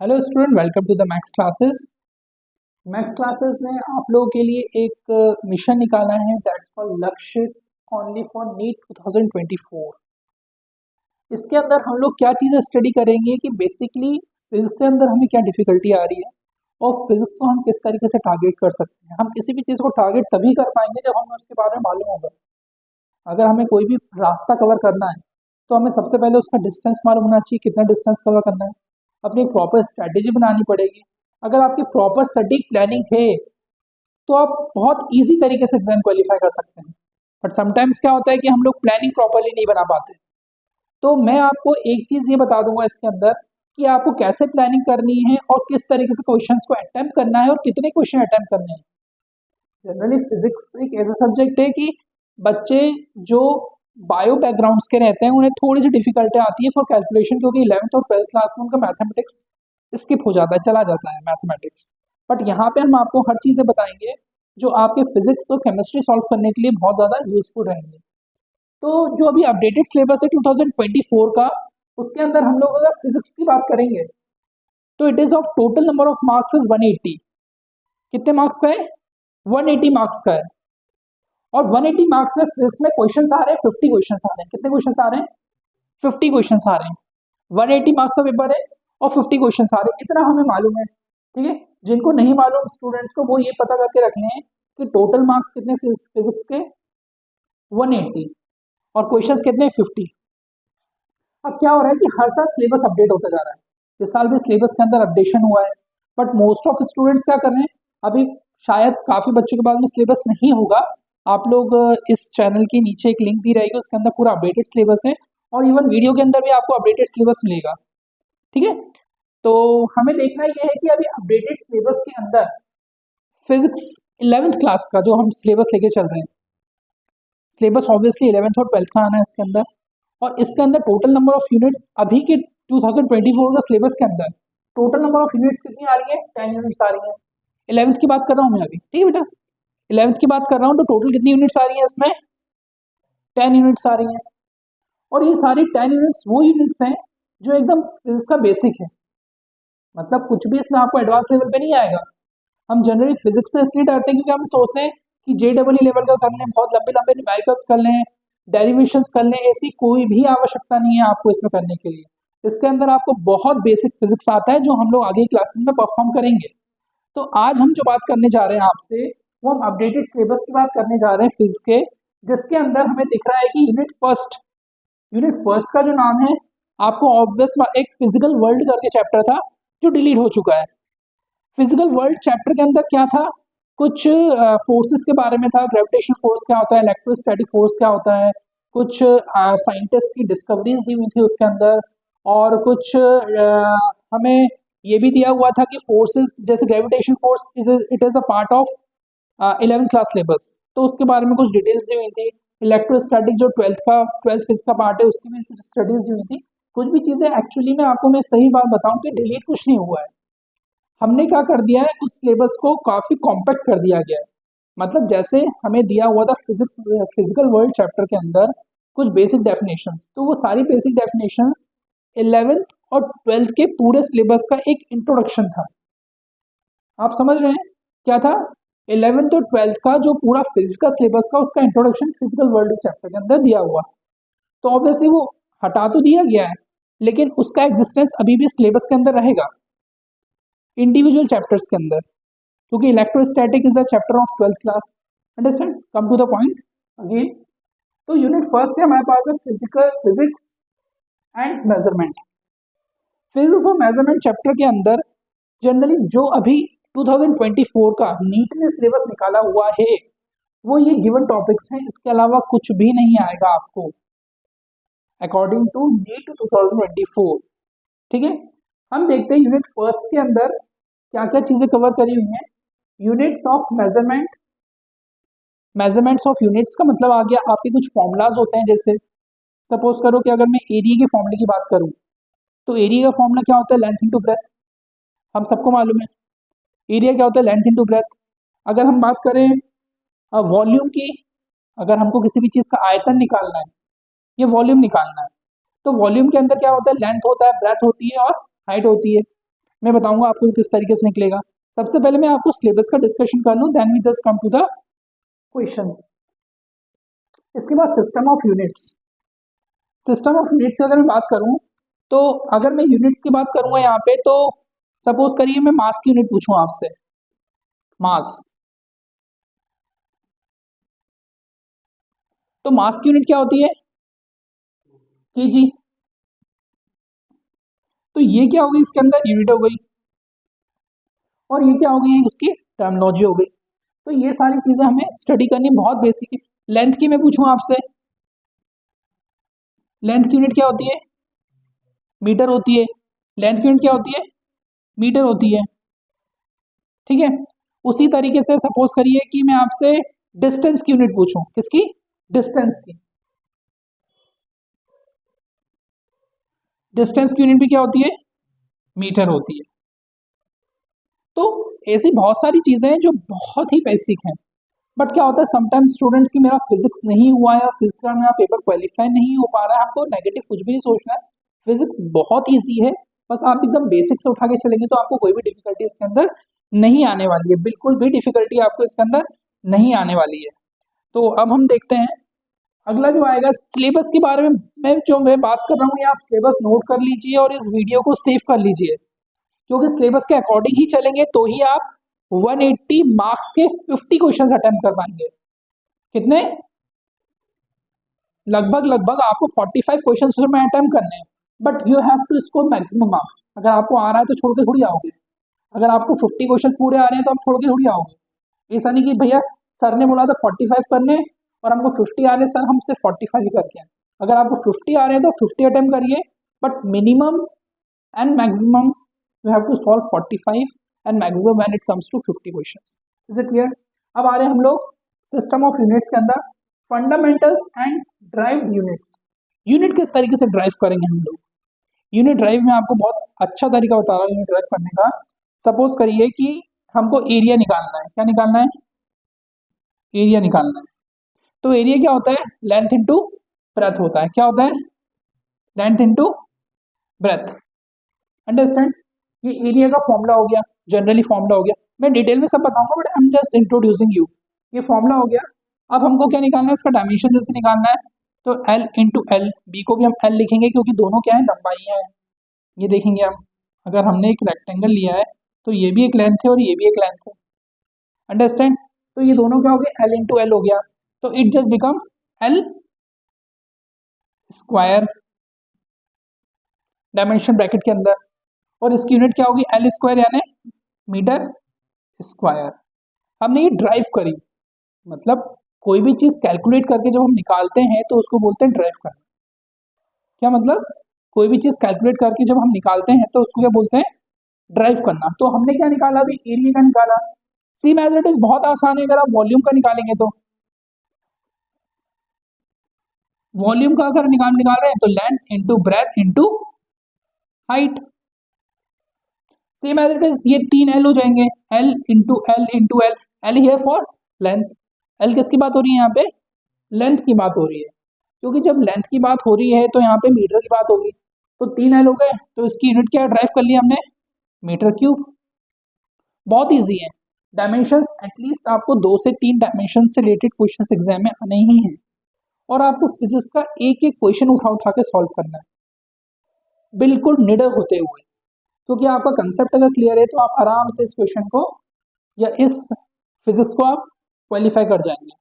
Hello student, welcome to the maths classes. Maths classes ने आप लोगों के लिए एक मिशन निकाला है, that's called Lakshya only for NEET 2024। इसके अंदर हम लोग क्या चीज़ें स्टडी करेंगे कि बेसिकली फिजिक्स के अंदर हमें क्या डिफिकल्टी आ रही है और फिजिक्स को हम किस तरीके से टारगेट कर सकते हैं। हम किसी भी चीज़ को टारगेट तभी कर पाएंगे जब हमें उसके बारे में मालूम होगा। अगर हमें कोई भी रास्ता कवर करना है तो हमें सबसे पहले उसका डिस्टेंस मालूम होना चाहिए, कितना डिस्टेंस कवर करना है। अपनी एक प्रॉपर स्ट्रैटेजी बनानी पड़ेगी। अगर आपकी प्रॉपर सटीक प्लानिंग है तो आप बहुत इजी तरीके से एग्जाम क्वालिफाई कर सकते हैं। बट समटाइम्स क्या होता है कि हम लोग प्लानिंग प्रॉपरली नहीं बना पाते। तो मैं आपको एक चीज़ ये बता दूंगा इसके अंदर कि आपको कैसे प्लानिंग करनी है और किस तरीके से क्वेश्चंस को अटेम्प्ट करना है और कितने क्वेश्चन अटेम्प्ट करने हैं। जनरली फिजिक्स एक ऐसा सब्जेक्ट है कि बच्चे जो बायो बैकग्राउंड्स के रहते हैं उन्हें थोड़ी सी डिफिकल्टी आती है फॉर कैलकुलेशन, क्योंकि 11th और 12th क्लास में उनका मैथमेटिक्स स्किप हो जाता है, चला जाता है मैथमेटिक्स। बट यहाँ पे हम आपको हर चीज़ें बताएंगे जो आपके फिजिक्स और केमिस्ट्री सॉल्व करने के लिए बहुत ज़्यादा यूजफुल रहेंगे। तो जो अभी अपडेटेड सिलेबस है 2024 का, उसके अंदर हम लोग अगर फिजिक्स की बात करेंगे तो it is of total number of marks is 180। कितने मार्क्स का है? 180 मार्क्स का है। और 180 मार्क्स में फिजिक्स में क्वेश्चन आ रहे हैं, 50 क्वेश्चन आ रहे हैं। कितने क्वेश्चन आ रहे हैं? 50 क्वेश्चन आ रहे हैं। 180 मार्क्स का पेपर है और 50 क्वेश्चन आ रहे हैं, इतना हमें मालूम है। ठीक है, जिनको नहीं मालूम स्टूडेंट्स को वो ये पता करके रखने हैं कि टोटल मार्क्स कितने फिजिक्स के? 180 और क्वेश्चंस कितने? 50। अब क्या हो रहा है कि हर साल सिलेबस अपडेट होता जा रहा है। इस साल भी सिलेबस के अंदर अपडेशन हुआ है, बट मोस्ट ऑफ स्टूडेंट्स क्या कर रहे हैं, अभी शायद काफी बच्चों के बाद में सिलेबस नहीं होगा। आप लोग इस चैनल के नीचे एक लिंक दी रहेगी, उसके अंदर पूरा अपडेटेड सिलेबस है और इवन वीडियो के अंदर भी आपको अपडेटेड सिलेबस मिलेगा। ठीक है, तो हमें देखना यह है कि अभी अपडेटेड सिलेबस के अंदर फिजिक्स 11th क्लास का जो हम सिलेबस लेके चल रहे हैं, सिलेबस ऑब्वियसली 11th और 12th का आना है इसके अंदर। और इसके अंदर टोटल नंबर ऑफ यूनिट्स अभी के 2024 का सिलेबस के अंदर टोटल नंबर ऑफ यूनिट्स कितनी आ रही है? 10 यूनिट्स आ रही है। 11th की बात कर रहा हूँ मैं अभी, ठीक है बेटा, 11th की बात कर रहा हूँ। तो टोटल कितनी यूनिट्स आ रही है इसमें? 10 यूनिट्स आ रही हैं। और ये सारी 10 यूनिट्स वो यूनिट्स हैं जो एकदम फिजिक्स का बेसिक है। मतलब कुछ भी इसमें आपको एडवांस लेवल पे नहीं आएगा। हम जनरली फिजिक्स से इसलिए डरते हैं क्योंकि हम सोचते हैं कि JEE लेवल का कर लें, बहुत लंबे लंबे न्यूमेरिकल्स कर लें, डेरिवेशंस कर लें। ऐसी कोई भी आवश्यकता नहीं है आपको इसमें करने के लिए। इसके अंदर आपको बहुत बेसिक फिजिक्स आता है जो हम लोग आगे क्लासेस में परफॉर्म करेंगे। तो आज हम जो बात करने जा रहे हैं आपसे, वो हम अपडेटेड सिलेबस की बात करने जा रहे हैं फिजिक्स के, जिसके अंदर हमें दिख रहा है कि यूनिट फर्स्ट का जो नाम है, आपको ऑब्वियस एक फिजिकल वर्ल्ड करके चैप्टर था जो डिलीट हो चुका है। फिजिकल वर्ल्ड चैप्टर के अंदर क्या था? कुछ फोर्सेस के बारे में था, ग्रेविटेशनल फोर्स क्या होता है, इलेक्ट्रोस्टैटिक फोर्स क्या होता है, कुछ साइंटिस्ट की डिस्कवरीज दी हुई थी उसके अंदर। और कुछ हमें ये भी दिया हुआ था कि फोर्सेस जैसे gravitation force it is a part of 11th class syllabus, तो उसके बारे में कुछ डिटेल्स दी हुई थी। इलेक्ट्रोस्टैटिक जो 12th फिजिक्स का पार्ट है उसकी भी कुछ स्टडीज दी हुई थी। कुछ भी चीज़ें एक्चुअली में आपको मैं सही बात बताऊं कि डिलीट कुछ नहीं हुआ है। हमने क्या कर दिया है, उस सिलेबस को काफी कॉम्पैक्ट कर दिया गया है। मतलब जैसे हमें दिया हुआ था फिजिकल वर्ल्ड चैप्टर के अंदर कुछ बेसिक डेफिनेशंस, तो वो सारी बेसिक डेफिनेशंस 11th और 12th के पूरे सिलेबस का एक इंट्रोडक्शन था। आप समझ रहे हैं क्या था? 11th और 12th का जो पूरा फिजिक्स का सिलेबस का उसका इंट्रोडक्शन फिजिकल वर्ल्ड चैप्टर के अंदर दिया हुआ। तो ऑब्वियसली वो हटा तो दिया गया है, लेकिन उसका एग्जिस्टेंस अभी भी सिलेबस के अंदर रहेगा इंडिविजुअल चैप्टर्स के अंदर, क्योंकि electrostatic is a chapter of 12th class. Understand? Come to the point again. तो यूनिट फर्स्ट है हमारे पास physical physics and measurement. Physics और मेजरमेंट चैप्टर के अंदर जनरली जो अभी 2024 का नीट ने सिलेबस निकाला हुआ है वो ये गिवन टॉपिक्स हैं, इसके अलावा कुछ भी नहीं आएगा आपको अकॉर्डिंग टू नीट 2024। ठीक है, हम देखते हैं यूनिट फर्स्ट के अंदर क्या क्या चीजें कवर करी हुई हैं। Units of measurement, measurements of units का मतलब आ गया आपके कुछ फॉर्मूलाज होते हैं। जैसे सपोज करो कि अगर मैं एरिया के फॉर्मूले की बात करूं, तो एरिया का फॉर्मूला क्या होता है? Length into breadth. हम सबको मालूम है एरिया क्या होता है, लेंथ इनटू ब्रेथ। अगर हम बात करें वॉल्यूम की, अगर हमको किसी भी चीज का आयतन निकालना है, ये वॉल्यूम निकालना है, तो वॉल्यूम के अंदर क्या होता है? लेंथ होता है, ब्रेथ होती है और हाइट होती है। मैं बताऊंगा आपको किस तरीके से निकलेगा। सबसे पहले मैं आपको सिलेबस का डिस्कशन कर लूँ, then we just come to the questions. इसके बाद system of units. System of units की अगर मैं बात करूं, तो अगर मैं यूनिट्स की बात करूंगा यहाँ पे, तो सपोज करिए मैं मास की यूनिट पूछूं आपसे, मास। तो मास की यूनिट क्या होती है? केजी। तो ये क्या होगी, इसके अंदर यूनिट हो गई, और ये क्या हो गई, उसकी टर्मिनोलॉजी हो गई। तो ये सारी चीजें हमें स्टडी करनी बहुत बेसिक है। लेंथ की मैं पूछूं आपसे, लेंथ की यूनिट क्या होती है? मीटर होती है। लेंथ की यूनिट क्या होती है? मीटर होती है। ठीक है। उसी तरीके से सपोज करिए कि मैं आपसे डिस्टेंस की यूनिट पूछूं, किसकी? डिस्टेंस की। डिस्टेंस की यूनिट भी क्या होती है? मीटर होती है। तो ऐसी बहुत सारी चीजें हैं जो बहुत ही बेसिक हैं। बट क्या होता है, समटाइम्स स्टूडेंट्स की मेरा फिजिक्स नहीं हुआ है और फिजिक्स का मेरा पेपर क्वालिफाई नहीं हो पा रहा है, हमको नेगेटिव कुछ भी नहीं सोचना है। फिजिक्स बहुत ईजी है, बस आप एकदम बेसिक से उठा के चलेंगे तो आपको कोई भी डिफिकल्टी इसके अंदर नहीं आने वाली है, बिल्कुल भी डिफिकल्टी आपको इसके अंदर नहीं आने वाली है। तो अब हम देखते हैं अगला जो आएगा, सिलेबस के बारे में जो मैं बात कर रहा हूँ, ये आप सिलेबस नोट कर लीजिए और इस वीडियो को सेव कर लीजिए, क्योंकि सिलेबस के अकॉर्डिंग ही चलेंगे तो ही आप 180 मार्क्स के 50 क्वेश्चन अटेम्प्ट कर पाएंगे। कितने? लगभग लगभग आपको 45 क्वेश्चन उसमें अटेम्प्ट करने हैं, but you have to score maximum marks. अगर आपको आ रहा है तो छोड़ के थोड़ी आओगे, अगर आपको 50 क्वेश्चन पूरे आ रहे हैं तो आप छोड़ के थोड़ी आओगे। ऐसा नहीं कि भैया सर ने बोला था 45 करने और हमको 50 आ रहे हैं, सर हम सिर्फ 45 ही करके आए। अगर आपको 50 आ रहे हैं तो 50 अटेम्प्ट करिए, but minimum and maximum you have to solve 45 and maximum when it comes to 50 questions. Is it clear? अब आ रहे हैं हम लोग सिस्टम ऑफ यूनिट्स के अंदर, fundamentals and derived units. Unit किस तरीके से ड्राइव करेंगे हम लोग? यूनिट ड्राइव में आपको बहुत अच्छा तरीका बता रहा हूँ यूनिट ड्राइव करने का। सपोज करिए कि हमको एरिया निकालना है। क्या निकालना है? एरिया निकालना है। तो एरिया क्या होता है? लेंथ इंटू ब्रेथ होता है। क्या होता है? Length into breath. अंडरस्टैंड? ये एरिया का फॉर्मूला हो गया, जनरली फॉर्मूला हो गया, मैं डिटेल में सब बताऊंगा but I am just introducing you. ये फॉर्मूला हो गया। अब हमको क्या निकालना है? इसका डायमेंशन जैसे निकालना है, तो L इंटू एल, बी को भी हम L लिखेंगे क्योंकि दोनों क्या है? लंबाइयाँ हैं। ये देखेंगे हम, अगर हमने एक रेक्टेंगल लिया है तो ये भी एक लेंथ है और ये भी एक लेंथ है। अंडरस्टैंड? तो ये दोनों क्या हो गए? L इंटू एल हो गया, तो it just become L square dimension bracket के अंदर, और इसकी यूनिट क्या होगी? L स्क्वायर यानी मीटर स्क्वायर। हमने ये ड्राइव करी, मतलब कोई भी चीज कैलकुलेट करके जब हम निकालते हैं तो उसको बोलते हैं ड्राइव करना। क्या मतलब? कोई भी चीज कैलकुलेट करके जब हम निकालते हैं तो उसको क्या बोलते हैं? ड्राइव करना। तो हमने क्या निकाला? अभी एरिया का निकाला। सेम एज इट इज, बहुत आसान है। अगर आप वॉल्यूम का निकालेंगे तो वॉल्यूम का अगर निकाल रहे हैं तो length into breadth into height. Same as it is, ये 3 L हो जाएंगे, L into L into L. L here for length. L किसकी बात हो रही है यहाँ पे? लेंथ की बात हो रही है, क्योंकि जब लेंथ की बात हो रही है तो यहाँ पे मीटर की बात होगी। तो 3 L हो गए, तो इसकी यूनिट क्या ड्राइव कर लिया हमने? Metre cube. बहुत इजी है। डायमेंशंस एटलीस्ट आपको 2 से 3 डायमेंशन से रिलेटेड क्वेश्चन एग्जाम में आने ही हैं, और आपको फिजिक्स का एक एक क्वेश्चन उठा उठा के सॉल्व करना है, बिल्कुल निडर होते हुए। क्योंकि आपका कंसेप्ट अगर क्लियर है तो आप आराम से इस क्वेश्चन को या इस फिजिक्स को आप क्वालिफाई कर जाएंगे।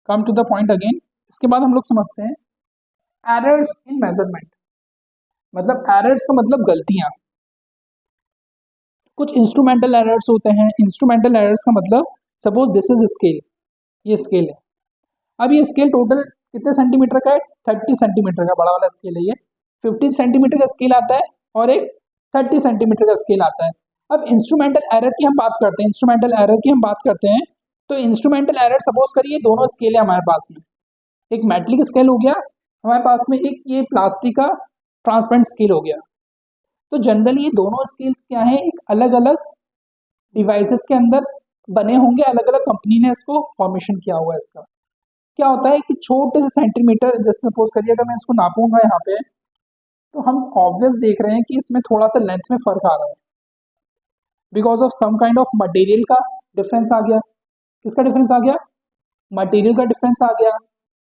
Come to the point again. इसके बाद हम लोग समझते हैं एरर्स इन मेजरमेंट। मतलब एरर्स का मतलब गलतियां। कुछ इंस्ट्रूमेंटल एरर्स होते हैं। इंस्ट्रूमेंटल एरर्स का मतलब, सपोज दिस इज स्केल, ये स्केल है। अब ये स्केल टोटल कितने सेंटीमीटर का है? 30 सेंटीमीटर का बड़ा वाला स्केल है ये। 15 सेंटीमीटर का स्केल आता है और एक 30 सेंटीमीटर का स्केल आता है। अब इंस्ट्रूमेंटल एरर की हम बात करते हैं, इंस्ट्रूमेंटल एरर की हम बात करते हैं। तो इंस्ट्रूमेंटल एरर, सपोज करिए दोनों स्केल है हमारे पास में, एक मेटलिक स्केल हो गया हमारे पास में, एक ये प्लास्टिक का ट्रांसपेरेंट स्केल हो गया। तो जनरली ये दोनों स्केल्स क्या है? एक अलग अलग डिवाइसेस के अंदर बने होंगे, अलग अलग कंपनी ने इसको फॉर्मेशन किया हुआ है। इसका क्या होता है कि छोटे से सेंटीमीटर, जैसे सपोज करिए अगर मैं इसको नापूंगा यहाँ पे, तो हम ऑब्वियस देख रहे हैं कि इसमें थोड़ा सा लेंथ में फर्क आ रहा है, because of some kind of material का डिफरेंस आ गया। किसका डिफरेंस आ गया? मटेरियल का डिफरेंस आ गया,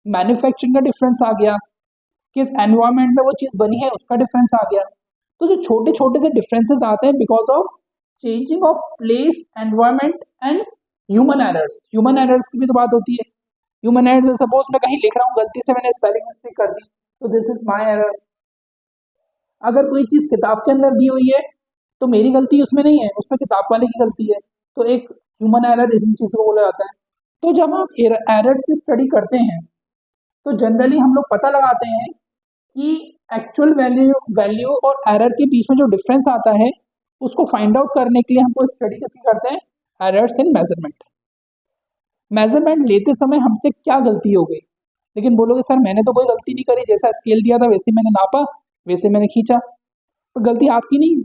मैन्युफैक्चरिंग का डिफरेंस आ गया, किस एनवायरनमेंट में वो चीज़ बनी है उसका डिफरेंस आ गया। तो जो छोटे छोटे से डिफरेंसेस आते हैं because of changing of place, environment and human errors. Human errors की भी तो बात होती है। ह्यूमन एरर्स, सपोज मैं कहीं लिख रहा हूँ, गलती से मैंने स्पेलिंग मिस्टेक कर दी, तो दिस इज माई एरर। अगर कोई चीज़ किताब के अंदर दी हुई है तो मेरी गलती उसमें नहीं है, उसमें किताब वाले की गलती है, तो एक ह्यूमन एरर इन चीज़ों को बोला जाता है। तो जब हम एरर्स की स्टडी करते हैं तो जनरली हम लोग पता लगाते हैं कि एक्चुअल वैल्यू और एरर के बीच में जो डिफरेंस आता है उसको फाइंड आउट करने के लिए हमको स्टडी किसकी करते हैं? Errors in measurement. मेजरमेंट लेते समय हमसे क्या गलती हो गई, लेकिन बोलोगे सर मैंने तो कोई गलती नहीं करी, जैसा स्केल दिया था वैसे मैंने नापा, वैसे मैंने खींचा। तो गलती आपकी नहीं,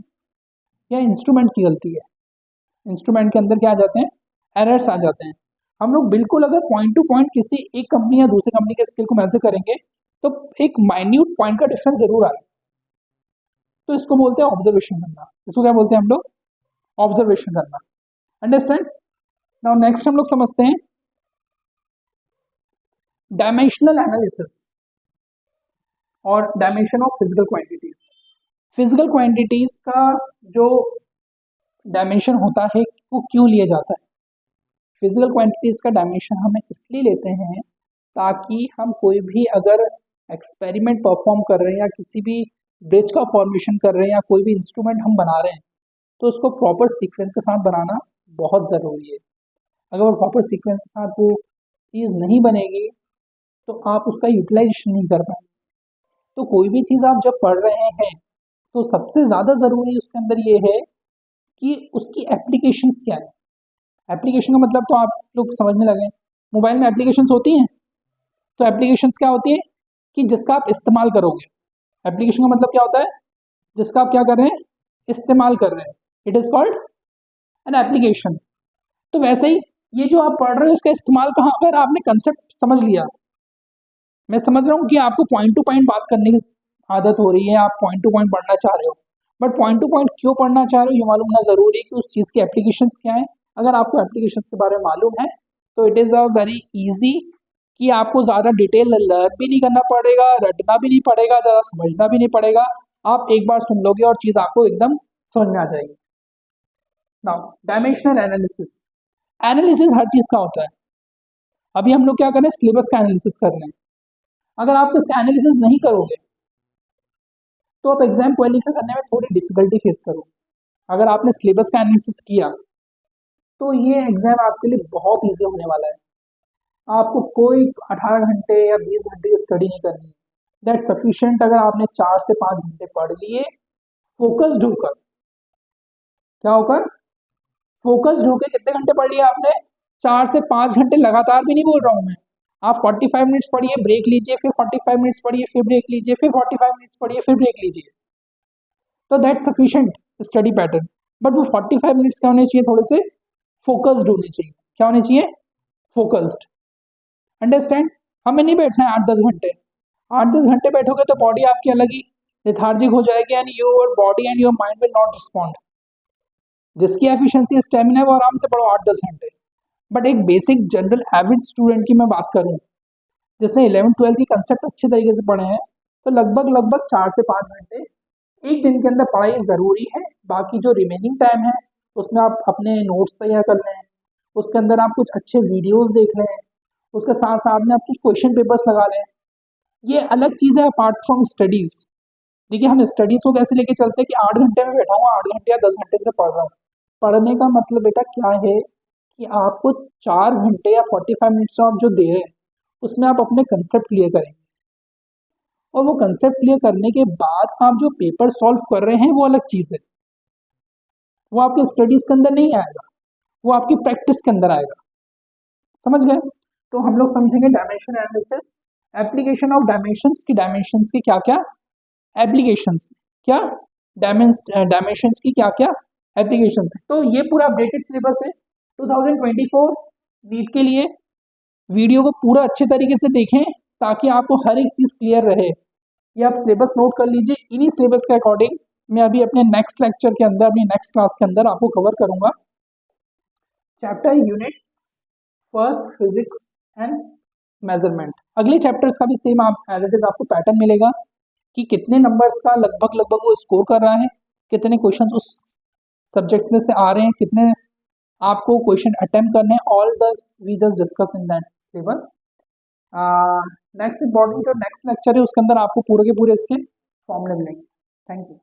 या इंस्ट्रूमेंट की गलती है। इंस्ट्रूमेंट के अंदर क्या आ जाते हैं? एरर्स आ जाते हैं। हम लोग बिल्कुल अगर पॉइंट टू पॉइंट किसी एक कंपनी या दूसरी कंपनी के स्केल को मेजर करेंगे तो एक माइन्यूट पॉइंट का डिफरेंस जरूर आए, तो इसको बोलते हैं ऑब्जर्वेशन करना। इसको क्या बोलते हैं हम लोग? ऑब्जर्वेशन करना। अंडरस्टैंड? नाउ नेक्स्ट हम लोग समझते हैं डायमेंशनल एनालिसिस और dimension of physical quantities. Physical quantities का जो डायमेंशन होता है वो क्यों लिया जाता है? फिजिकल क्वांटिटीज का डायमेंशन हम इसलिए लेते हैं ताकि हम कोई भी अगर एक्सपेरिमेंट परफॉर्म कर रहे हैं या किसी भी ब्रिज का फॉर्मेशन कर रहे हैं या कोई भी इंस्ट्रूमेंट हम बना रहे हैं तो उसको प्रॉपर सीक्वेंस के साथ बनाना बहुत ज़रूरी है। अगर वो प्रॉपर सीक्वेंस के साथ वो चीज़ नहीं बनेगी तो आप उसका यूटिलाइजेशन नहीं कर पाएंगे। तो कोई भी चीज़ आप जब पढ़ रहे हैं तो सबसे ज़्यादा ज़रूरी उसके अंदर ये है कि उसकी एप्लीकेशंस क्या है। एप्लीकेशन का मतलब तो आप लोग समझने लगे, मोबाइल में एप्लीकेशंस होती हैं, तो एप्लीकेशंस क्या होती है कि जिसका आप इस्तेमाल करोगे। एप्लीकेशन का मतलब क्या होता है? जिसका आप क्या कर रहे हैं? इस्तेमाल कर रहे हैं। It is called an application. तो वैसे ही ये जो आप पढ़ रहे हो उसका इस्तेमाल कहाँ, अगर आपने कंसेप्ट समझ लिया, मैं समझ रहा हूँ कि आपको पॉइंट टू पॉइंट बात करने की आदत हो रही है, आप पॉइंट टू पॉइंट पढ़ना चाह रहे हो, बट पॉइंट टू पॉइंट क्यों पढ़ना चाह रहे हो ये मालूम होना ज़रूरी है कि उस चीज़ की एप्लीकेशंस क्या है। अगर आपको एप्लीकेशंस के बारे में मालूम है तो it is a very easy कि आपको ज़्यादा डिटेल लर्न भी नहीं करना पड़ेगा, रटना भी नहीं पड़ेगा, ज़्यादा समझना भी नहीं पड़ेगा। आप एक बार सुन लोगे और चीज़ आपको एकदम समझ में आ जाएगी। Now dimensional analysis. एनालिसिस हर चीज़ का होता है। अभी हम लोग क्या कर रहे हैं? सिलेबस का एनालिसिस कर रहे हैं। अगर आप इसका एनालिसिस नहीं करोगे तो आप एग्जाम क्वालिफाई करने में थोड़ी डिफिकल्टी फेस करोगे। अगर आपने सिलेबस का एनालिसिस किया तो ये एग्जाम आपके लिए बहुत ईजी होने वाला है। आपको कोई 18 घंटे या 20 घंटे की स्टडी नहीं करनी है, दैट सफिशिएंट। अगर आपने 4 से 5 घंटे पढ़ लिए फोकस्ड होकर, क्या होकर? फोकस्ड होकर कितने घंटे पढ़ लिए आपने? 4 से 5 घंटे लगातार भी नहीं बोल रहा हूँ मैं। आप 45 मिनट्स पढ़िए, ब्रेक लीजिए, फिर 45 मिनट्स पढ़िए, फिर ब्रेक लीजिए, फिर 45 मिनट्स पढ़िए, फिर ब्रेक लीजिए, तो that sufficient study pattern. But वो 45 मिनट्स क्या होने चाहिए? थोड़े से फोकस्ड होने चाहिए। क्या होने चाहिए? फोकस्ड। अंडरस्टैंड? हमें नहीं बैठना है 8-10 घंटे। 8-10 घंटे बैठोगे तो बॉडी आपकी अलग ही लेथार्जिक हो जाएगी and your body and your mind will not respond. जिसकी एफिशिएंसी स्टेमिना है वो आराम से पढ़ो 8-10 घंटे। बट एक बेसिक जनरल एवरेज स्टूडेंट की मैं बात करूं जिसने 11th-12th की कंसेप्ट अच्छे तरीके से पढ़े हैं तो लगभग 4 से 5 घंटे एक दिन के अंदर पढ़ाई ज़रूरी है। बाकी जो रिमेनिंग टाइम है उसमें आप अपने नोट्स तैयार कर लें, उसके अंदर आप कुछ अच्छे वीडियोस देख लें, उसके साथ साथ में आप कुछ क्वेश्चन पेपर्स लगा लें। ये अलग चीज़ है अपार्ट फ्रॉम स्टडीज़। देखिए हम स्टडीज़ को कैसे लेके चलते हैं कि 8 घंटे में बैठा हूँ, 8 घंटे या 10 घंटे से पढ़ रहा हूँ। पढ़ने का मतलब बेटा क्या है कि आपको 4 घंटे या 45 मिनट्स आप जो दे रहे हैं उसमें आप अपने कंसेप्ट क्लियर करेंगे, और वो कंसेप्ट क्लियर करने के बाद आप जो पेपर सॉल्व कर रहे हैं वो अलग चीज़ है। वो आपके स्टडीज़ के अंदर नहीं आएगा, वो आपकी प्रैक्टिस के अंदर आएगा। समझ गए? तो हम लोग समझेंगे dimension analysis, application of dimensions की, डायमेंशंस की क्या क्या एप्लीकेशंस, क्या डायमेंशंस की क्या क्या एप्लीकेशंस है। तो ये पूरा अपडेटेड सिलेबस है 2024 नीट के लिए। वीडियो को पूरा अच्छे तरीके से देखें ताकि आपको हर एक चीज़ क्लियर रहे। ये आप सिलेबस नोट कर लीजिए। इन्हीं सिलेबस के अकॉर्डिंग मैं अभी अपने नेक्स्ट लेक्चर के अंदर, अपनी नेक्स्ट क्लास के अंदर आपको कवर करूंगा chapter unit first physics and measurement. अगले चैप्टर्स का भी सेम आप एज इट इज आपको पैटर्न मिलेगा कि कितने नंबर्स का लगभग लगभग वो स्कोर कर रहा है, कितने क्वेश्चन उस सब्जेक्ट में से आ रहे हैं, कितने आपको क्वेश्चन अटेम्प्ट करने हैं। All this we just discuss in that syllabus. Next important जो नेक्स्ट लेक्चर है उसके अंदर आपको पूरे के पूरे इसके फॉर्मूले मिलेंगे। Thank you.